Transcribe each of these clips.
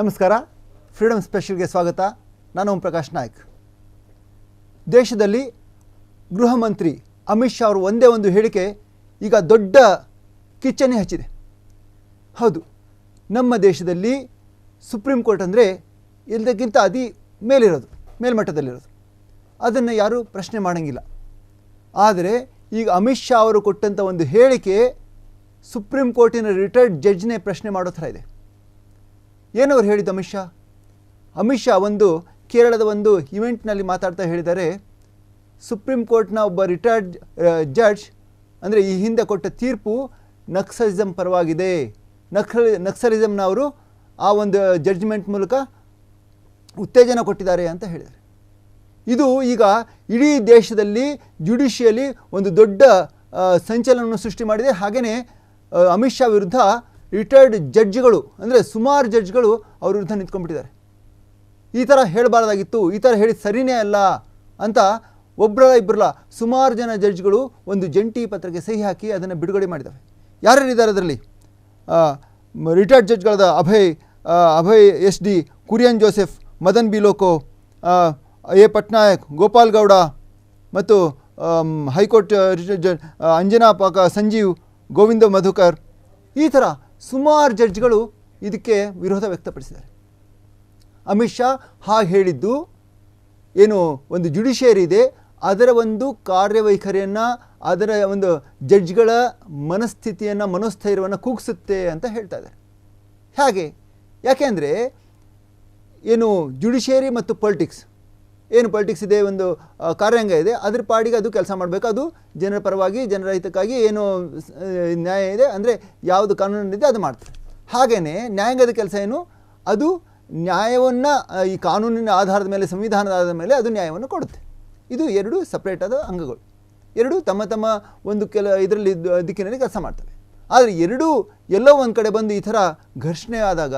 ನಮಸ್ಕಾರ. ಫ್ರೀಡಮ್ ಸ್ಪೆಷಲ್ಗೆ ಸ್ವಾಗತ. ನಾನು ಓಂ ಪ್ರಕಾಶ್ ನಾಯ್ಕ್. ದೇಶದಲ್ಲಿ ಗೃಹ ಮಂತ್ರಿ ಅಮಿತ್ ಶಾ ಅವರು ಒಂದೇ ಒಂದು ಹೇಳಿಕೆ ಈಗ ದೊಡ್ಡ ಕಿಚ್ಚನ್ನೇ ಹಚ್ಚಿದೆ. ಹೌದು, ನಮ್ಮ ದೇಶದಲ್ಲಿ ಸುಪ್ರೀಂ ಕೋರ್ಟ್ ಅಂದರೆ ಎಲ್ಲದಕ್ಕಿಂತ ಮೇಲ್ಮಟ್ಟದಲ್ಲಿರೋದು. ಅದನ್ನು ಯಾರೂ ಪ್ರಶ್ನೆ ಮಾಡೋಂಗಿಲ್ಲ. ಆದರೆ ಈಗ ಅಮಿತ್ ಶಾ ಅವರು ಕೊಟ್ಟಂಥ ಒಂದು ಹೇಳಿಕೆ ಸುಪ್ರೀಂ ಕೋರ್ಟಿನ ರಿಟೈರ್ಡ್ ಜಡ್ಜ್ನೇ ಪ್ರಶ್ನೆ ಮಾಡೋ ಥರ ಇದೆ. ಏನವರು ಹೇಳಿದ್ದು ಅಮಿತ್ ಶಾ ಒಂದು ಕೇರಳದ ಒಂದು ಇವೆಂಟ್ನಲ್ಲಿ ಮಾತಾಡ್ತಾ ಹೇಳಿದ್ದಾರೆ, ಸುಪ್ರೀಂ ಕೋರ್ಟ್ನ ಒಬ್ಬ ರಿಟೈರ್ಡ್ ಜಡ್ಜ್ ಅಂದರೆ ಈ ಹಿಂದೆ ಕೊಟ್ಟ ತೀರ್ಪು ನಕ್ಸಲಿಸಮ್ ಪರವಾಗಿದೆ, ನಕ್ಸಲಿಸಮ್ನ ಅವರು ಆ ಒಂದು ಜಡ್ಜ್ಮೆಂಟ್ ಮೂಲಕ ಉತ್ತೇಜನ ಕೊಟ್ಟಿದ್ದಾರೆ ಅಂತ ಹೇಳಿದ್ದಾರೆ. ಇದು ಈಗ ಇಡೀ ದೇಶದಲ್ಲಿ ಜುಡಿಷಿಯಲಿ ಒಂದು ದೊಡ್ಡ ಸಂಚಲನವನ್ನು ಸೃಷ್ಟಿ ಮಾಡಿದೆ. ಹಾಗೆಯೇ ಅಮಿತ್ ಶಾ ವಿರುದ್ಧ ರಿಟೈರ್ಡ್ ಜಡ್ಜ್ಗಳು ಅಂದರೆ ಸುಮಾರು ಜಡ್ಜ್ಗಳು ಅವ್ರ ವಿರುದ್ಧ ನಿಂತ್ಕೊಂಡ್ಬಿಟ್ಟಿದ್ದಾರೆ. ಈ ಥರ ಹೇಳಬಾರ್ದಾಗಿತ್ತು, ಈ ಥರ ಹೇಳಿ ಸರಿಯೇ ಅಲ್ಲ ಅಂತ ಇಬ್ಬರಲ್ಲ ಸುಮಾರು ಜನ ಜಡ್ಜ್ಗಳು ಒಂದು ಜಂಟಿ ಪತ್ರಕ್ಕೆ ಸಹಿ ಹಾಕಿ ಅದನ್ನು ಬಿಡುಗಡೆ ಮಾಡಿದ್ದಾವೆ. ಯಾರ್ಯಾರಿದ್ದಾರೆ ಅದರಲ್ಲಿ? ರಿಟೈರ್ಡ್ ಜಡ್ಜ್ಗಳಾದ Abhay S D, Kurian Joseph, Madan B Lokur, A Patnaik, Gopal Gowda ಮತ್ತು ಹೈಕೋರ್ಟ್ ಅಂಜನಾ ಸಂಜೀವ್, ಗೋವಿಂದ ಮಧುಕರ್, ಈ ಥರ ಸುಮಾರು ಜಡ್ಜ್ಗಳು ಇದಕ್ಕೆ ವಿರೋಧ ವ್ಯಕ್ತಪಡಿಸಿದ್ದಾರೆ. ಅಮಿತ್ ಶಾ ಹಾಗೆ ಹೇಳಿದ್ದು ಏನು, ಒಂದು ಜುಡಿಷಿಯರಿ ಇದೆ, ಅದರ ಒಂದು ಕಾರ್ಯವೈಖರಿಯನ್ನು, ಅದರ ಒಂದು ಜಡ್ಜ್ಗಳ ಮನಸ್ಥಿತಿಯನ್ನು, ಮನೋಸ್ಥೈರ್ಯವನ್ನು ಕುಗ್ಗಿಸುತ್ತೆ ಅಂತ ಹೇಳ್ತಾ ಇದ್ದಾರೆ. ಯಾಕೆಂದರೆ ಏನು ಜುಡಿಷಿಯರಿ ಮತ್ತು ಪೊಲಿಟಿಕ್ಸ್ ಇದೆ, ಒಂದು ಕಾರ್ಯಾಂಗ ಇದೆ, ಅದ್ರ ಪಾಡಿಗೆ ಅದು ಕೆಲಸ ಮಾಡಬೇಕು. ಅದು ಜನರ ಪರವಾಗಿ, ಜನರ ಹಿತಕ್ಕಾಗಿ ಏನು ನ್ಯಾಯ ಇದೆ ಅಂದರೆ ಯಾವುದು ಕಾನೂನಿದೆ ಅದು ಮಾಡ್ತಾರೆ. ಹಾಗೆಯೇ ನ್ಯಾಯಾಂಗದ ಕೆಲಸ ಏನು, ಅದು ನ್ಯಾಯವನ್ನು ಈ ಕಾನೂನಿನ ಆಧಾರದ ಮೇಲೆ, ಸಂವಿಧಾನದ ಆಧಾರದ ಮೇಲೆ ಅದು ನ್ಯಾಯವನ್ನು ಕೊಡುತ್ತೆ. ಇದು ಎರಡು ಸಪ್ರೇಟ್ ಆದ ಅಂಗಗಳು, ಎರಡು ತಮ್ಮ ಒಂದು ಇದರಲ್ಲಿ ದಿಕ್ಕಿನಲ್ಲಿ ಕೆಲಸ ಮಾಡ್ತವೆ. ಆದರೆ ಎರಡೂ ಎಲ್ಲೋ ಒಂದು ಕಡೆ ಬಂದು ಈ ಥರ ಘರ್ಷಣೆ ಆದಾಗ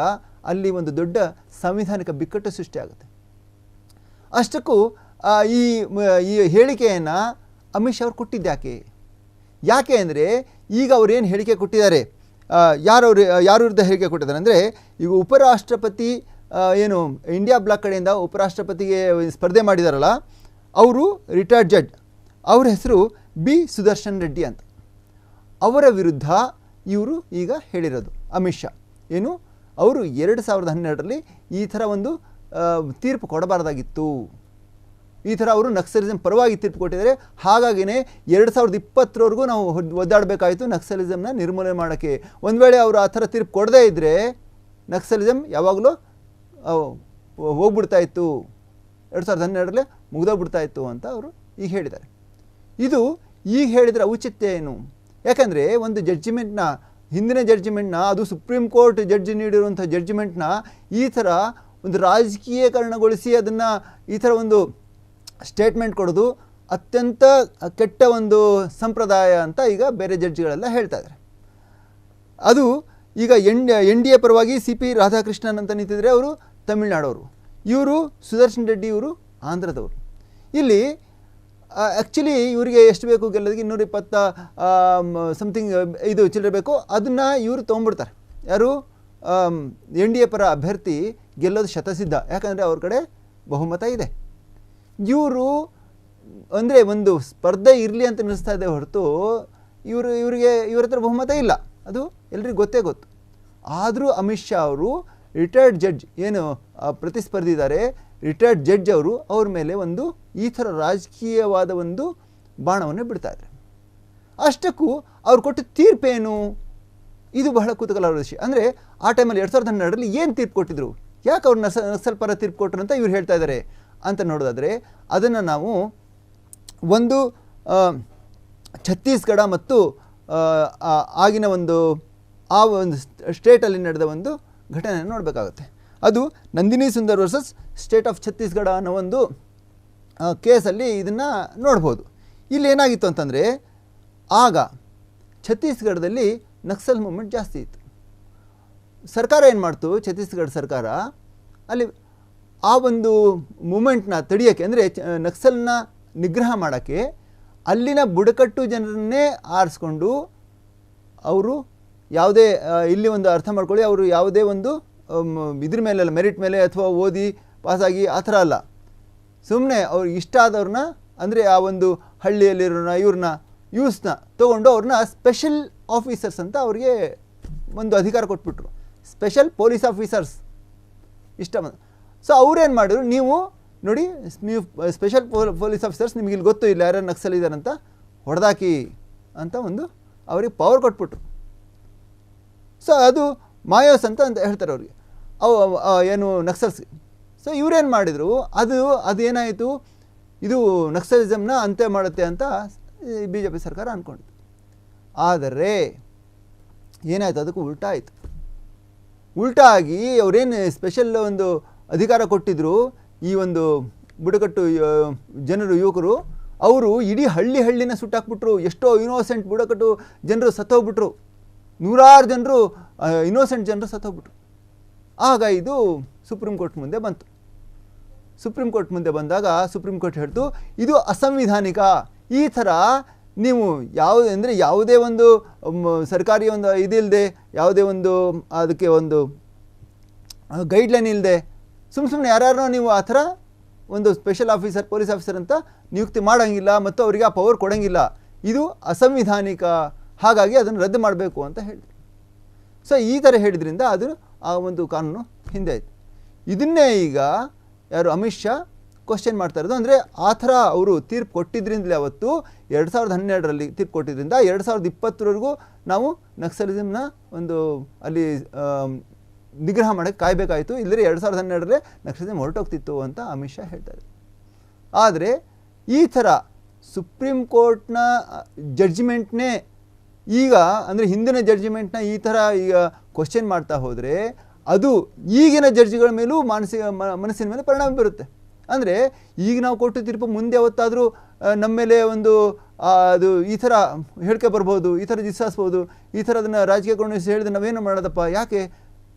ಅಲ್ಲಿ ಒಂದು ದೊಡ್ಡ ಸಂವಿಧಾನಿಕ ಬಿಕ್ಕಟ್ಟು ಸೃಷ್ಟಿಯಾಗುತ್ತೆ. ಅಷ್ಟಕ್ಕೂ ಈ ಹೇಳಿಕೆಯನ್ನು ಅಮಿತ್ ಶಾ ಅವರು ಕೊಟ್ಟಿದ್ದು ಯಾಕೆ ಅಂದರೆ ಈಗ ಅವರೇನು ಹೇಳಿಕೆ ಕೊಟ್ಟಿದ್ದಾರೆ, ಯಾರ ವಿರುದ್ಧ ಹೇಳಿಕೆ ಕೊಟ್ಟಿದ್ದಾರೆ ಅಂದರೆ, ಈಗ ಉಪರಾಷ್ಟ್ರಪತಿ ಏನು ಇಂಡಿಯಾ ಬ್ಲಾಕ್ ಕಡೆಯಿಂದ ಉಪರಾಷ್ಟ್ರಪತಿಗೆ ಸ್ಪರ್ಧೆ ಮಾಡಿದಾರಲ್ಲ, ಅವರು ರಿಟೈರ್ಡ್ ಜಡ್ಜ್, ಅವ್ರ ಹೆಸರು ಬಿ ಸುದರ್ಶನ್ ರೆಡ್ಡಿ ಅಂತ. ಅವರ ವಿರುದ್ಧ ಇವರು ಈಗ ಹೇಳಿರೋದು ಅಮಿತ್ ಶಾ ಏನು, ಅವರು 2012ರಲ್ಲಿ ಈ ಥರ ಒಂದು ತೀರ್ಪು ಕೊಡಬಾರ್ದಾಗಿತ್ತು, ಈ ಥರ ಅವರು ನಕ್ಸಲಿಸಮ್ ಪರವಾಗಿ ತೀರ್ಪು ಕೊಟ್ಟಿದ್ದಾರೆ. ಹಾಗಾಗಿಯೇ 2020ವರೆಗೂ ನಾವು ಒದ್ದಾಡಬೇಕಾಯಿತು ನಕ್ಸಲಿಸಮ್ನ ನಿರ್ಮೂಲನೆ ಮಾಡೋಕ್ಕೆ. ಒಂದು ವೇಳೆ ಅವರು ಆ ಥರ ತೀರ್ಪು ಕೊಡದೇ ಇದ್ದರೆ ನಕ್ಸಲಿಸಮ್ ಯಾವಾಗಲೂ ಹೋಗ್ಬಿಡ್ತಾಯಿತ್ತು, 2012ರಲ್ಲೇ ಮುಗಿದೋಗ್ಬಿಡ್ತಾಯಿತ್ತು ಅಂತ ಅವರು ಈಗ ಹೇಳಿದ್ದಾರೆ. ಇದು ಈಗ ಹೇಳಿದರೆ ಔಚಿತ್ಯ ಏನು? ಯಾಕಂದರೆ ಒಂದು ಹಿಂದಿನ ಜಡ್ಜಿಮೆಂಟ್ನ, ಅದು ಸುಪ್ರೀಂ ಕೋರ್ಟ್ ಜಡ್ಜ್ ನೀಡಿರುವಂಥ ಜಡ್ಜಿಮೆಂಟ್ನ ಈ ಥರ ಒಂದು ರಾಜಕೀಯಕರಣಗೊಳಿಸಿ ಅದನ್ನು ಈ ಥರ ಒಂದು ಸ್ಟೇಟ್ಮೆಂಟ್ ಕೊಡೋದು ಅತ್ಯಂತ ಕೆಟ್ಟ ಒಂದು ಸಂಪ್ರದಾಯ ಅಂತ ಈಗ ಬೇರೆ ಜಡ್ಜ್ಗಳೆಲ್ಲ ಹೇಳ್ತಾ ಇದ್ದಾರೆ. ಅದು ಈಗ ಎನ್ ಡಿ ಎ ಪರವಾಗಿ ಸಿ ಪಿ ರಾಧಾಕೃಷ್ಣನ್ ಅಂತ ನಿಂತಿದ್ರೆ, ಅವರು ತಮಿಳ್ನಾಡವರು, ಇವರು ಸುದರ್ಶನ್ ರೆಡ್ಡಿ, ಇವರು ಆಂಧ್ರದವರು. ಇಲ್ಲಿ ಆ್ಯಕ್ಚುಲಿ ಇವರಿಗೆ ಎಷ್ಟು ಬೇಕು ಗೆಲ್ಲೋದಕ್ಕೆ 220 ಸಮಥಿಂಗ್ ಇದು ಚಿಲ್ಲರೆ ಬೇಕು. ಅದನ್ನು ಇವರು ತೊಗೊಂಡ್ಬಿಡ್ತಾರೆ. ಯಾರು ಎನ್ ಡಿ ಎ ಪರ ಅಭ್ಯರ್ಥಿ ಗೆಲ್ಲೋದು ಶತಸಿದ್ಧ, ಯಾಕಂದರೆ ಅವ್ರ ಕಡೆ ಬಹುಮತ ಇದೆ. ಇವರು ಅಂದರೆ ಒಂದು ಸ್ಪರ್ಧೆ ಇರಲಿ ಅಂತ ನಿಲ್ಲಿಸ್ತಾ ಇದೆ ಹೊರತು ಇವ್ರ ಹತ್ರ ಬಹುಮತ ಇಲ್ಲ, ಅದು ಎಲ್ರಿಗೂ ಗೊತ್ತು. ಆದರೂ ಅಮಿತ್ ಶಾ ಅವರು ರಿಟೈರ್ಡ್ ಜಡ್ಜ್ ಏನು ಪ್ರತಿಸ್ಪರ್ಧಿ ಇದ್ದಾರೆ, ರಿಟೈರ್ಡ್ ಜಡ್ಜ್ ಅವ್ರ ಮೇಲೆ ಒಂದು ಈ ಥರ ರಾಜಕೀಯವಾದ ಒಂದು ಬಾಣವನ್ನು ಬಿಡ್ತಾಯಿದ್ದಾರೆ. ಅಷ್ಟಕ್ಕೂ ಅವ್ರು ಕೊಟ್ಟ ತೀರ್ಪೇನು, ಇದು ಬಹಳ ಕುತೂಹಲದ ವಿಷಯ. ಅಂದರೆ ಆ ಟೈಮಲ್ಲಿ 2012ರಲ್ಲಿ ಏನು ತೀರ್ಪು ಕೊಟ್ಟಿದ್ರು, ಯಾಕೆ ಅವ್ರು ನಕ್ಸಲ್ ಪರ ತೀರ್ಪು ಕೊಟ್ಟರು ಅಂತ ಇವ್ರು ಹೇಳ್ತಾ ಇದ್ದಾರೆ ಅಂತ ನೋಡೋದಾದರೆ, ಅದನ್ನು ನಾವು ಒಂದು ಛತ್ತೀಸ್ಗಢ ಮತ್ತು ಆಗಿನ ಒಂದು ಸ್ಟೇಟಲ್ಲಿ ನಡೆದ ಒಂದು ಘಟನೆಯನ್ನು ನೋಡಬೇಕಾಗುತ್ತೆ. ಅದು Nandini Sundar versus state of Chhattisgarh ಅನ್ನೋ ಒಂದು ಕೇಸಲ್ಲಿ ಇದನ್ನು ನೋಡ್ಬೋದು. ಇಲ್ಲಿ ಏನಾಗಿತ್ತು ಅಂತಂದರೆ, ಆಗ ಛತ್ತೀಸ್ಗಢದಲ್ಲಿ ನಕ್ಸಲ್ ಮೂವ್ಮೆಂಟ್ ಜಾಸ್ತಿ ಇತ್ತು. ಸರ್ಕಾರ ಏನು ಮಾಡ್ತು, ಛತ್ತೀಸ್ಗಢ ಸರ್ಕಾರ ಅಲ್ಲಿ ಆ ಒಂದು ಮೂಮೆಂಟ್ನ ತಡೆಯೋಕ್ಕೆ, ಅಂದರೆ ನಕ್ಸಲ್ನ ನಿಗ್ರಹ ಮಾಡೋಕ್ಕೆ ಅಲ್ಲಿನ ಬುಡಕಟ್ಟು ಜನರನ್ನೇ ಆರಿಸ್ಕೊಂಡು, ಅವರು ಯಾವುದೇ ಇಲ್ಲಿ ಒಂದು ಅರ್ಥ ಮಾಡ್ಕೊಳ್ಳಿ, ಅವರು ಯಾವುದೇ ಒಂದು ಇದ್ರ ಮೇಲೆಲ್ಲ ಮೆರಿಟ್ ಮೇಲೆ ಅಥವಾ ಓದಿ ಪಾಸಾಗಿ ಆ ಥರ ಅಲ್ಲ. ಸುಮ್ಮನೆ ಅವ್ರಿಗೆ ಇಷ್ಟ ಆದವ್ರನ್ನ, ಅಂದರೆ ಆ ಒಂದು ಹಳ್ಳಿಯಲ್ಲಿರೋನ ಯೂಸ್ನ ತೊಗೊಂಡು ಅವ್ರನ್ನ ಸ್ಪೆಷಲ್ ಆಫೀಸರ್ಸ್ ಅಂತ ಅವ್ರಿಗೆ ಒಂದು ಅಧಿಕಾರ ಕೊಟ್ಬಿಟ್ರು. ಸ್ಪೆಷಲ್ ಪೊಲೀಸ್ ಆಫೀಸರ್ಸ್ ಇಷ್ಟ. ಸೊ ಅವ್ರೇನು ಮಾಡಿದ್ರು, ನೀವು ನೋಡಿ, ನೀವು ಸ್ಪೆಷಲ್ ಪೊಲೀಸ್ ಆಫೀಸರ್ಸ್, ನಿಮಗೆ ಇಲ್ಲಿ ಗೊತ್ತು ಇಲ್ಲ ಯಾರು ನಕ್ಸಲ್ ಇದ್ದಾರಂತ, ಹೊಡೆದಾಕಿ ಅಂತ ಒಂದು ಅವ್ರಿಗೆ ಪವರ್ ಕೊಟ್ಬಿಟ್ರು. ಸೊ ಅದು ಮಾಯೋಸ್ ಅಂತ ಹೇಳ್ತಾರೆ ಅವ್ರಿಗೆ, ಅವು ಏನು ನಕ್ಸಲ್ಸ್. ಸೊ ಇವರೇನು ಮಾಡಿದರು, ಅದೇನಾಯಿತು, ಇದು ನಕ್ಸಲಿಸಮ್ನ ಅಂತ್ಯ ಮಾಡುತ್ತೆ ಅಂತ BJP ಸರ್ಕಾರ ಅಂದ್ಕೊಂಡಿತ್ತು. ಆದರೆ ಏನಾಯಿತು, ಅದಕ್ಕೂ ಉಲ್ಟಾ ಆಯಿತು. ಉಲ್ಟಾ ಆಗಿ ಅವರೇನು ಸ್ಪೆಷಲ್ ಒಂದು ಅಧಿಕಾರ ಕೊಟ್ಟಿದ್ದರು ಈ ಒಂದು ಬುಡಕಟ್ಟು ಜನರು, ಯುವಕರು, ಅವರು ಇಡೀ ಹಳ್ಳಿನ ಸುಟ್ಟಾಕ್ಬಿಟ್ರು. ಎಷ್ಟೋ ಇನ್ನೋಸೆಂಟ್ ಬುಡಕಟ್ಟು ಜನರು ಸತ್ತೋಗ್ಬಿಟ್ರು, ನೂರಾರು ಜನರು ಇನ್ನೋಸೆಂಟ್ ಜನರು ಸತ್ತೋಗ್ಬಿಟ್ರು. ಆಗ ಇದು ಸುಪ್ರೀಂ ಕೋರ್ಟ್ ಮುಂದೆ ಬಂತು. ಸುಪ್ರೀಂ ಕೋರ್ಟ್ ಮುಂದೆ ಬಂದಾಗ ಸುಪ್ರೀಂ ಕೋರ್ಟ್ ಹೇಳ್ತು, ಇದು ಅಸಂವಿಧಾನಿಕ. ಈ ಥರ ನೀವು ಯಾವುದೇ ಒಂದು ಸರ್ಕಾರಿ ಒಂದು ಇದಿಲ್ಲದೆ, ಯಾವುದೇ ಒಂದು ಅದಕ್ಕೆ ಒಂದು ಗೈಡ್ಲೈನ್ ಇಲ್ಲದೆ ಸುಮ್ಮನೆ ಯಾರ್ಯಾರೋ ನೀವು ಆ ಥರ ಒಂದು ಸ್ಪೆಷಲ್ ಆಫೀಸರ್, ಪೊಲೀಸ್ ಆಫೀಸರ್ ಅಂತ ನಿಯುಕ್ತಿ ಮಾಡೋಂಗಿಲ್ಲ ಮತ್ತು ಅವರಿಗೆ ಆ ಪವರ್ ಕೊಡೋಂಗಿಲ್ಲ. ಇದು ಅಸಂವಿಧಾನಿಕ, ಹಾಗಾಗಿ ಅದನ್ನು ರದ್ದು ಮಾಡಬೇಕು ಅಂತ ಹೇಳಿದ್ರು. ಸೊ ಈ ಥರ ಹೇಳಿದ್ರಿಂದ ಅದು ಆ ಒಂದು ಕಾನೂನು ಹಿಂದೆ ಆಯಿತು. ಇದನ್ನೇ ಈಗ ಯಾರು ಅಮಿತ್ ಶಾ ಕ್ವಶನ್ ಮಾಡ್ತಾ ಇರೋದು. ಅಂದರೆ ಆ ಥರ ಅವರು ತೀರ್ಪು ಕೊಟ್ಟಿದ್ದರಿಂದಲೇ ಅವತ್ತು 2012ರಲ್ಲಿ ತೀರ್ಪು ಕೊಟ್ಟಿದ್ದರಿಂದ 2020ವರೆಗೂ ನಾವು ನಕ್ಸಲಿಸಮ್ನ ಒಂದು ಅಲ್ಲಿ ನಿಗ್ರಹ ಮಾಡೋಕ್ಕೆ ಕಾಯಬೇಕಾಯಿತು. ಇಲ್ಲದ್ರೆ 2012ರಲ್ಲೇ ನಕ್ಸಲಿಸಮ್ ಹೊರಟೋಗ್ತಿತ್ತು ಅಂತ ಅಮಿತ್ ಶಾ ಹೇಳ್ತಾರೆ. ಆದರೆ ಈ ಥರ ಸುಪ್ರೀಂ ಕೋರ್ಟ್ನ ಜಡ್ಜ್ಮೆಂಟ್ನೇ ಈಗ, ಅಂದರೆ ಹಿಂದಿನ ಜಡ್ಜ್ಮೆಂಟ್ನ ಈ ಥರ ಈಗ ಕ್ವಶನ್ ಮಾಡ್ತಾ ಹೋದರೆ ಅದು ಈಗಿನ ಜಡ್ಜ್ಗಳ ಮೇಲೂ ಮನಸ್ಸಿನ ಮೇಲೆ ಪರಿಣಾಮ ಬೀರುತ್ತೆ. ಅಂದರೆ ಈಗ ನಾವು ಕೊಟ್ಟು ತೀರ್ಪು ಮುಂದೆ ಯಾವತ್ತಾದರೂ ನಮ್ಮ ಮೇಲೆ ಒಂದು ಅದು ಈ ಥರ ಹೇಳಿಕೆ ಬರ್ಬೋದು, ಈ ಥರ ವಿಶ್ವಾಸ್ಬೋದು, ಈ ಥರ ಅದನ್ನು ರಾಜಕೀಯಕೊಂಡು ಹೇಳಿದ್ರೆ ನಾವೇನು ಮಾಡೋದಪ್ಪ, ಯಾಕೆ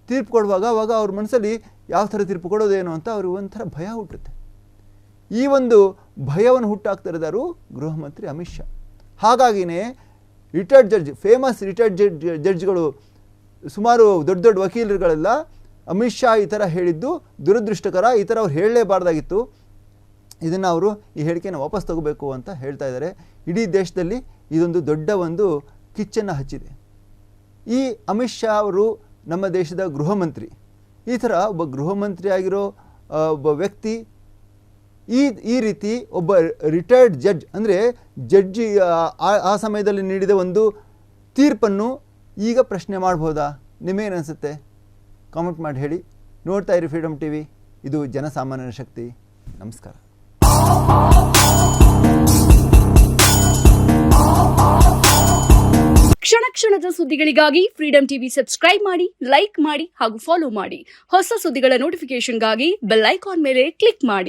ತೀರ್ಪು ಕೊಡುವಾಗ ಅವಾಗ ಅವ್ರ ಮನಸ್ಸಲ್ಲಿ ಯಾವ ಥರ ತೀರ್ಪು ಕೊಡೋದೇನು ಅಂತ ಅವ್ರಿಗೆ ಒಂಥರ ಭಯ ಹುಟ್ಟುತ್ತೆ. ಈ ಒಂದು ಭಯವನ್ನು ಹುಟ್ಟಾಕ್ತಿರೋದಾರು ಗೃಹ ಮಂತ್ರಿ ಅಮಿತ್ ಶಾ. ಹಾಗಾಗಿನೇ ರಿಟೈರ್ಡ್ ಜಡ್ಜ್, ಫೇಮಸ್ ರಿಟೈರ್ಡ್ ಜಡ್ಜ್ಗಳು, ಸುಮಾರು ದೊಡ್ಡ ದೊಡ್ಡ ವಕೀಲರುಗಳೆಲ್ಲ ಅಮಿತ್ ಶಾ ಈ ಥರ ಹೇಳಿದ್ದು ದುರದೃಷ್ಟಕರ, ಈ ಥರ ಅವ್ರು ಹೇಳಲೇಬಾರ್ದಾಗಿತ್ತು, ಇದನ್ನು ಅವರು ಈ ಹೇಳಿಕೆಯನ್ನು ವಾಪಸ್ ತಗೋಬೇಕು ಅಂತ ಹೇಳ್ತಾ ಇದ್ದಾರೆ. ಇಡೀ ದೇಶದಲ್ಲಿ ಇದೊಂದು ದೊಡ್ಡ ಒಂದು ಕಿಚ್ಚನ್ನು ಹಚ್ಚಿದೆ. ಈ ಅಮಿತ್ ಶಾ ಅವರು ನಮ್ಮ ದೇಶದ ಗೃಹ ಮಂತ್ರಿ. ಈ ಥರ ಒಬ್ಬ ಗೃಹ ಮಂತ್ರಿ ಆಗಿರೋ ಒಬ್ಬ ವ್ಯಕ್ತಿ ಈ ರೀತಿ ಒಬ್ಬ ರಿಟೈರ್ಡ್ ಜಡ್ಜ್, ಅಂದರೆ ಜಡ್ಜಿ ಆ ಸಮಯದಲ್ಲಿ ನೀಡಿದ ಒಂದು ತೀರ್ಪನ್ನು ಈಗ ಪ್ರಶ್ನೆ ಮಾಡ್ಬೋದಾ? ನಿಮಗೇನು ಅನಿಸುತ್ತೆ? ಕಾಮೆಂಟ್ ಮಾಡಿ ಹೇಳಿ. ನೋಡ್ತಾ ಇರಿ ಫ್ರೀಡಮ್ ಟಿವಿ, ಇದು ಜನಸಾಮಾನ್ಯರ ಶಕ್ತಿ. ನಮಸ್ಕಾರ. ಕ್ಷಣ ಕ್ಷಣದ ಸುದ್ದಿಗಳಿಗಾಗಿ ಫ್ರೀಡಮ್ ಟಿವಿ ಸಬ್ಸ್ಕ್ರೈಬ್ ಮಾಡಿ, ಲೈಕ್ ಮಾಡಿ ಹಾಗೂ ಫಾಲೋ ಮಾಡಿ. ಹೊಸ ಸುದ್ದಿಗಳ ನೋಟಿಫಿಕೇಶನ್ಗಾಗಿ ಬೆಲ್ ಐಕಾನ್ ಮೇಲೆ ಕ್ಲಿಕ್ ಮಾಡಿ.